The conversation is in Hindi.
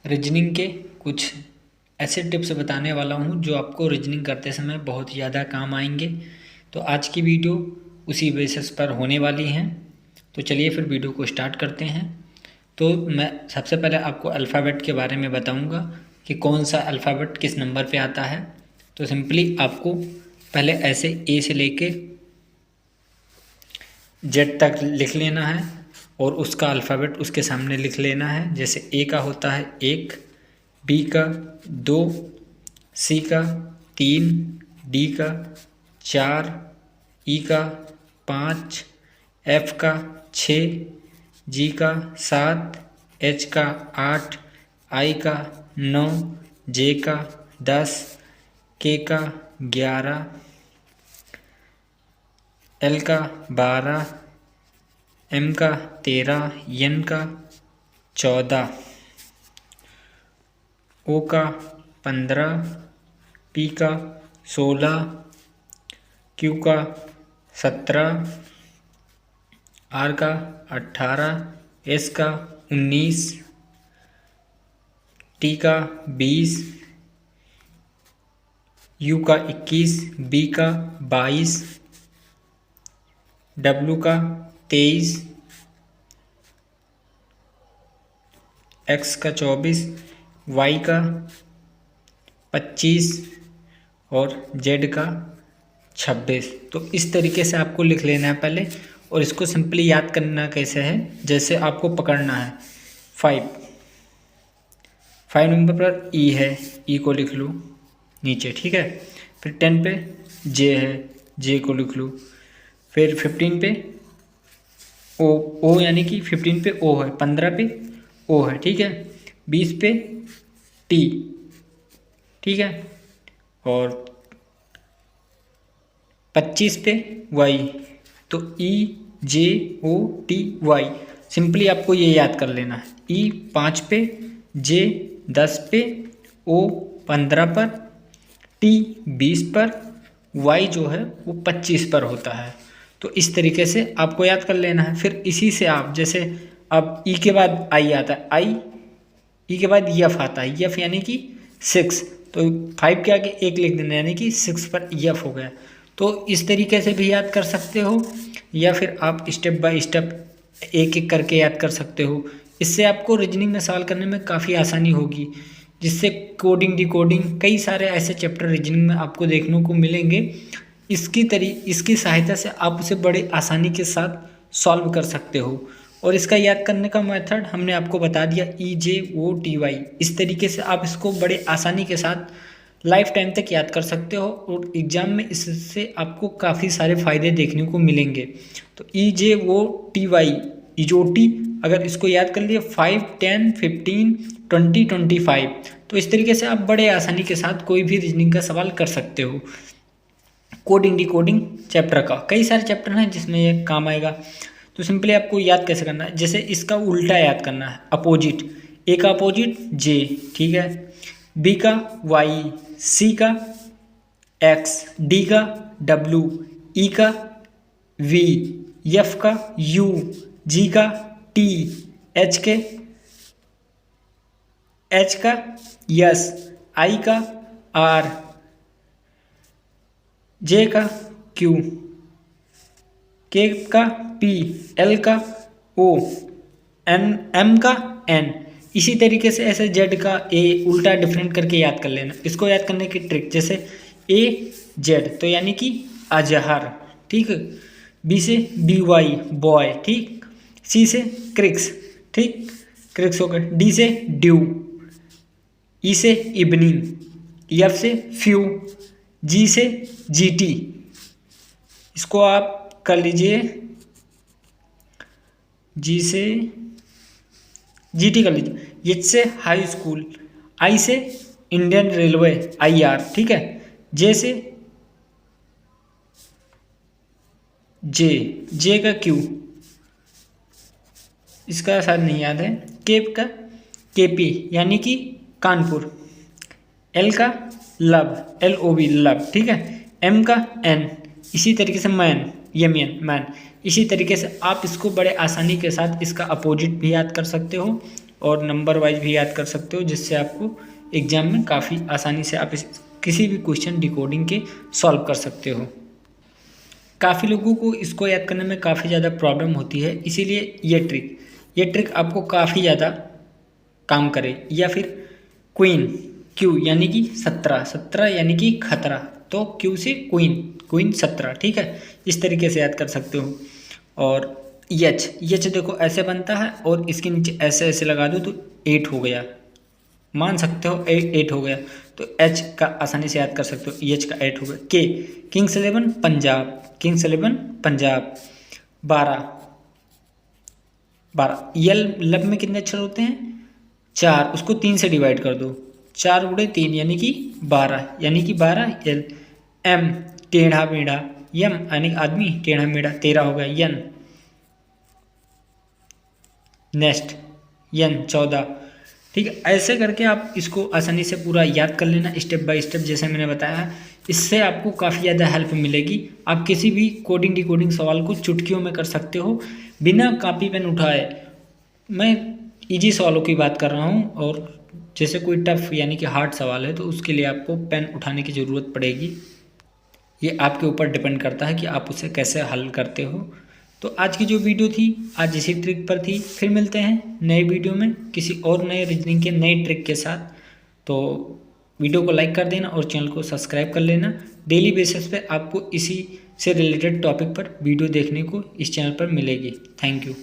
रीजनिंग के कुछ ऐसे टिप्स बताने वाला हूँ जो आपको रीजनिंग करते समय बहुत ज़्यादा काम आएंगे। तो आज की वीडियो उसी बेसिस पर होने वाली हैं। तो चलिए फिर वीडियो को स्टार्ट करते हैं। तो मैं सबसे पहले आपको अल्फ़ाबेट के बारे में बताऊंगा कि कौन सा अल्फ़ाबेट किस नंबर पे आता है। तो सिंपली आपको पहले ऐसे ए से लेके जेड तक लिख लेना है और उसका अल्फ़ाबेट उसके सामने लिख लेना है। जैसे ए का होता है 1, बी का 2, सी का 3, डी का 4, ई का 5, एफ का 6, जी का 7, एच का 8, आई का 9, जे का 10, के का 11, एल का 12, एम का 13, एन का 14, ओ का 15, पी का 16, क्यू का 17, आर का 18, एस का 19, टी का 20, यू का 21, बी का 22, डब्लू का 23, एक्स का 24, वाई का 25 और जेड का 26। तो इस तरीके से आपको लिख लेना है पहले। और इसको सिंपली याद करना कैसे है, जैसे आपको पकड़ना है 5 नंबर पर ई है, ई को लिख लो नीचे, ठीक है। फिर 10 पे जे है, जे को लिख लो। फिर 15 पे ओ यानी कि 15 पे ओ है, 15 पे ओ है, ठीक है। 20 पे टी, ठीक है। और 25 पे वाई, तो ई जे ओ टी वाई। सिंपली आपको ये याद कर लेना है। ई 5 पे, जे 10 पे, ओ 15 पर, टी 20 पर, वाई जो है वो 25 पर होता है। तो इस तरीके से आपको याद कर लेना है। फिर इसी से आप जैसे अब ई के बाद आई आता है, आई, ई के बाद यफ आता है, यफ यानी कि 6, तो 5 के आगे 1 लिख देना यानी कि 6 पर यफ हो गया। तो इस तरीके से भी याद कर सकते हो, या फिर आप स्टेप बाय स्टेप एक एक करके याद कर सकते हो। इससे आपको रीजनिंग में सवाल करने में काफ़ी आसानी होगी, जिससे कोडिंग डिकोडिंग कई सारे ऐसे चैप्टर रीजनिंग में आपको देखने को मिलेंगे। इसकी सहायता से आप उसे बड़े आसानी के साथ सॉल्व कर सकते हो। और इसका याद करने का मेथड हमने आपको बता दिया, EJOTY। इस तरीके से आप इसको बड़े आसानी के साथ लाइफ टाइम तक याद कर सकते हो और एग्जाम में इससे आपको काफ़ी सारे फायदे देखने को मिलेंगे। तो EJOTY, इजोटी, अगर इसको याद कर लिए 5, 10, 15, 20, 25, तो इस तरीके से आप बड़े आसानी के साथ कोई भी रीजनिंग का सवाल कर सकते हो। कोडिंग डिकोडिंग चैप्टर का कई सारे चैप्टर हैं जिसमें ये काम आएगा। तो सिंपली आपको याद कैसे करना है, जैसे इसका उल्टा याद करना है, अपोजिट। ए का अपोजिट जे, ठीक है। बी का वाई, सी का एक्स, डी का डब्लू, ई का वी, एफ का यू, जी का टी, एच का यस, आई का आर, जे का क्यू, के का पी, एल का ओ, एम का एन। इसी तरीके से ऐसे जेड का ए उल्टा डिफरेंट करके याद कर लेना। इसको याद करने की ट्रिक, जैसे ए जेड तो यानी कि अजहर, ठीक है। बी से बी वाई बॉय, ठीक। सी से क्रिक्स, ठीक, क्रिक्स हो गए। डी से ड्यू, ई से इवनिंग, एफ से फ्यू, जी से जीटी। इसको आप कर लीजिए, जी से जीटी कर लीजिए। एच से हाई स्कूल, आई से इंडियन रेलवे IR, ठीक है। जे से जे का क्यू, इसका शायद नहीं याद है। केप का KP यानी कि कानपुर। एल का लब, LOV लब, ठीक है। एम का एन, इसी तरीके से मैन, यमियन मैन। इसी तरीके से आप इसको बड़े आसानी के साथ इसका अपोजिट भी याद कर सकते हो और नंबर वाइज भी याद कर सकते हो, जिससे आपको एग्जाम में काफ़ी आसानी से आप किसी भी क्वेश्चन डिकोडिंग के सॉल्व कर सकते हो। काफ़ी लोगों को इसको याद करने में काफ़ी ज़्यादा प्रॉब्लम होती है, इसीलिए ये ट्रिक आपको काफ़ी ज़्यादा काम करे। या फिर क्वीन, क्यू यानी कि 17 यानी कि खतरा, तो क्यू से क्वीन 17, ठीक है, इस तरीके से याद कर सकते हो। और यच देखो ऐसे बनता है और इसके नीचे ऐसे ऐसे लगा दो तो 8 हो गया, मान सकते हो 8 हो गया। तो एच का आसानी से याद कर सकते हो, एच का 8 हो गया। के किंग्स 11 पंजाब 12 लब में कितने अक्षर होते हैं? 4, उसको 3 से डिवाइड कर दो, 4 गुणे 3 यानी कि 12 यल। एम टेढ़ा मेढ़ा, यम यानी आदमी, टेढ़ा मेढ़ा 13 हो गया। यन नेक्स्ट यन 14, ठीक है। ऐसे करके आप इसको आसानी से पूरा याद कर लेना स्टेप बाय स्टेप, जैसे मैंने बताया। इससे आपको काफ़ी ज़्यादा हेल्प मिलेगी। आप किसी भी कोडिंग डिकोडिंग सवाल को चुटकियों में कर सकते हो बिना कॉपी पेन उठाए। मैं इजी सवालों की बात कर रहा हूँ, और जैसे कोई टफ यानी कि हार्ड सवाल है तो उसके लिए आपको पेन उठाने की ज़रूरत पड़ेगी। ये आपके ऊपर डिपेंड करता है कि आप उसे कैसे हल करते हो। तो आज की जो वीडियो थी आज इसी ट्रिक पर थी। फिर मिलते हैं नए वीडियो में किसी और नए रीजनिंग के नए ट्रिक के साथ। तो वीडियो को लाइक कर देना और चैनल को सब्सक्राइब कर लेना। डेली बेसिस पे आपको इसी से रिलेटेड टॉपिक पर वीडियो देखने को इस चैनल पर मिलेगी। Thank you.